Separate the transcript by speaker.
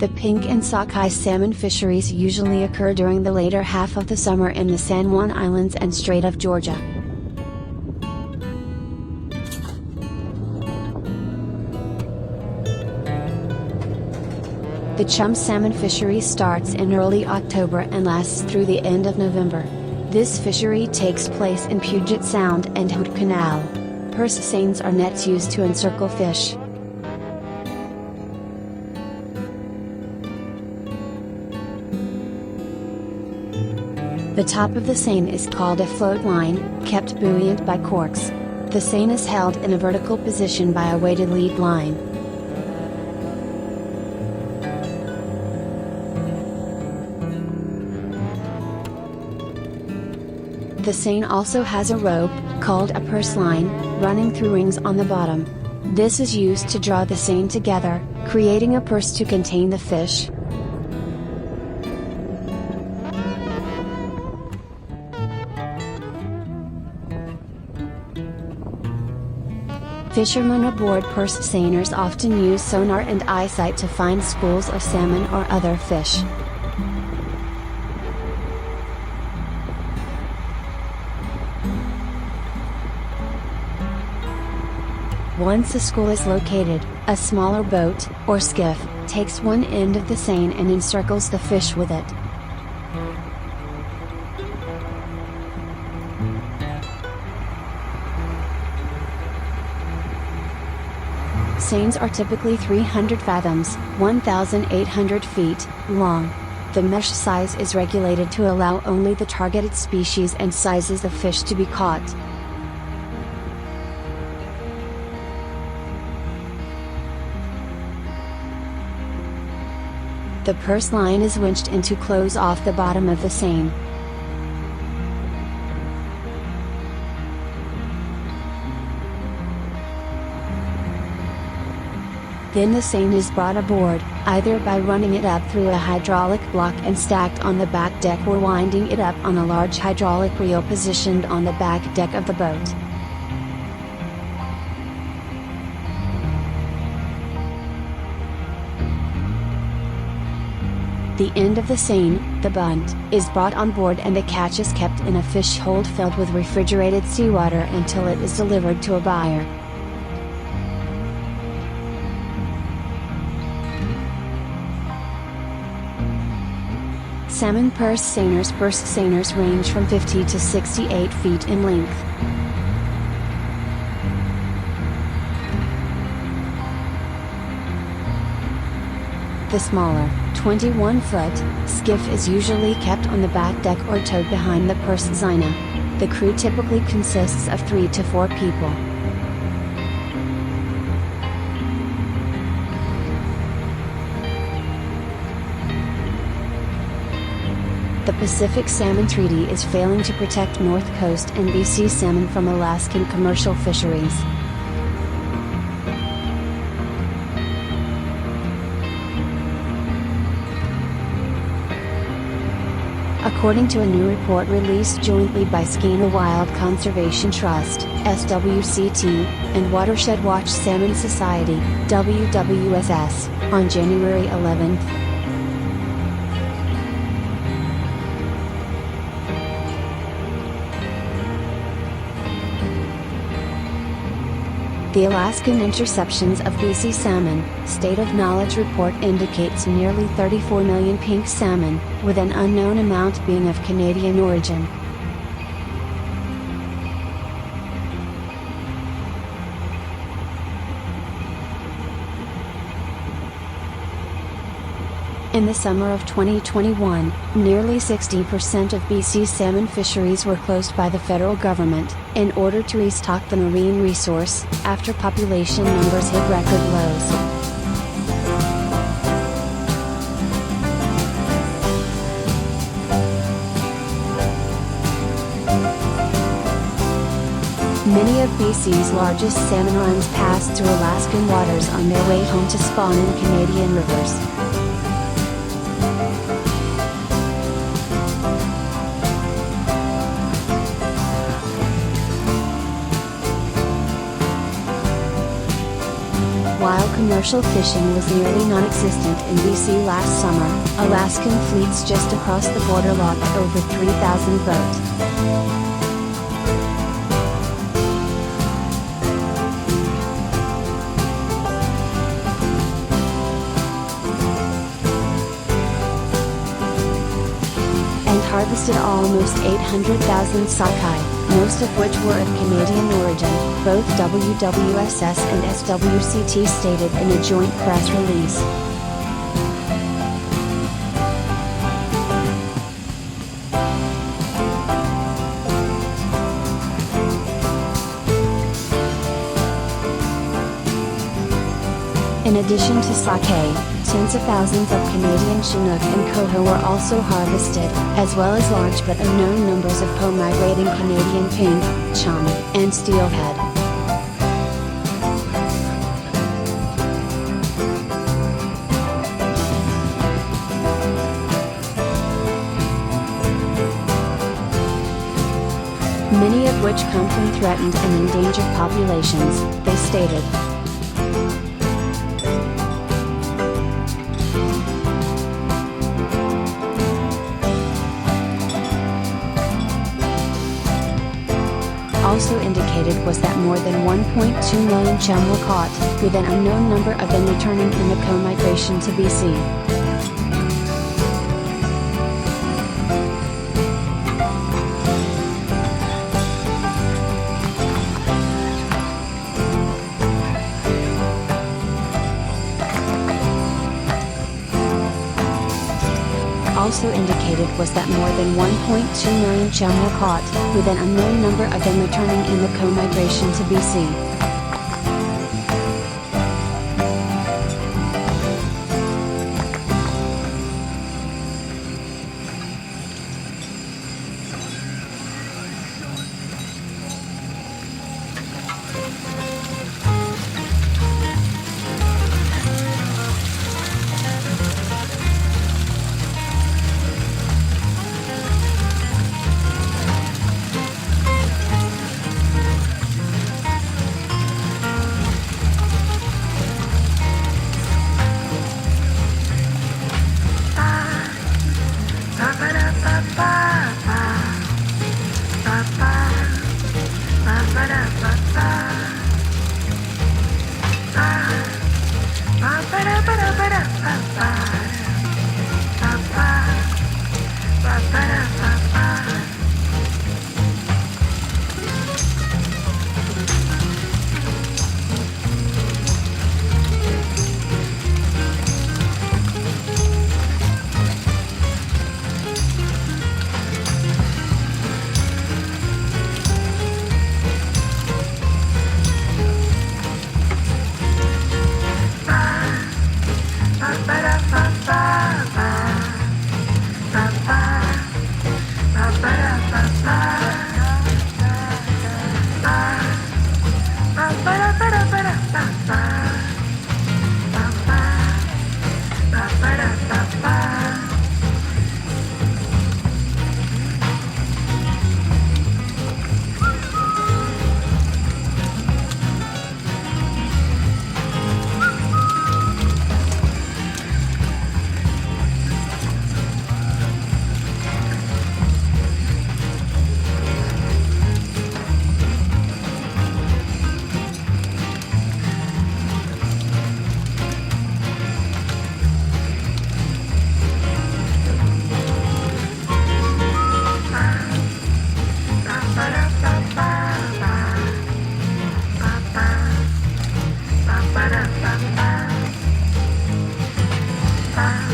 Speaker 1: The pink and sockeye salmon fisheries usually occur during the later half of the summer in the San Juan Islands and Strait of Georgia. The chum salmon fishery starts in early October and lasts through the end of November. This fishery takes place in Puget Sound and Hood Canal. Purse seines are nets used to encircle fish. The top of the seine is called a float line, kept buoyant by corks. The seine is held in a vertical position by a weighted lead line. The seine also has a rope, called a purse line, running through rings on the bottom. This is used to draw the seine together, creating a purse to contain the fish. Fishermen aboard purse seiners often use sonar and eyesight to find schools of salmon or other fish. Once a school is located, a smaller boat, or skiff, takes one end of the seine and encircles the fish with it. Seines are typically 300 fathoms, 1,800 feet, long. The mesh size is regulated to allow only the targeted species and sizes of fish to be caught. The purse line is winched in to close off the bottom of the seine. Then the seine is brought aboard, either by running it up through a hydraulic block and stacked on the back deck or winding it up on a large hydraulic reel positioned on the back deck of the boat. The end of the seine, the bunt, is brought on board and the catch is kept in a fish hold filled with refrigerated seawater until it is delivered to a buyer. Salmon purse seiners range from 50 to 68 feet in length. The smaller, 21-foot, skiff is usually kept on the back deck or towed behind the purse seine. The crew typically consists of 3 to 4 people. The Pacific Salmon Treaty is failing to protect North Coast and BC salmon from Alaskan commercial fisheries. According to a new report released jointly by Skeena Wild Conservation Trust, SWCT, and Watershed Watch Salmon Society, WWSS, on January 11, the Alaskan interceptions of BC salmon, State of Knowledge report indicates nearly 34 million pink salmon, with an unknown amount being of Canadian origin. In the summer of 2021, nearly 60% of BC salmon fisheries were closed by the federal government, in order to restock the marine resource, after population numbers hit record lows. Many of BC's largest salmon runs pass through Alaskan waters on their way home to spawn in Canadian rivers. While commercial fishing was nearly non-existent in BC last summer, Alaskan fleets just across the border logged over 3,000 boats. And harvested almost 800,000 sockeye, most of which were of Canadian origin, both WWSS and SWCT stated in a joint press release. In addition to saké, tens of thousands of Canadian Chinook and coho were also harvested, as well as large but unknown numbers of po-migrating Canadian pink, chum, and steelhead. Many of which come from threatened and endangered populations, they stated. Also indicated was that more than 1.2 million chum were caught, with an unknown number of them returning in the co-migration to BC. Also indicated was that more than 1.2 million chum were caught, with an unknown number of them returning in the co-migration to BC.
Speaker 2: Bye.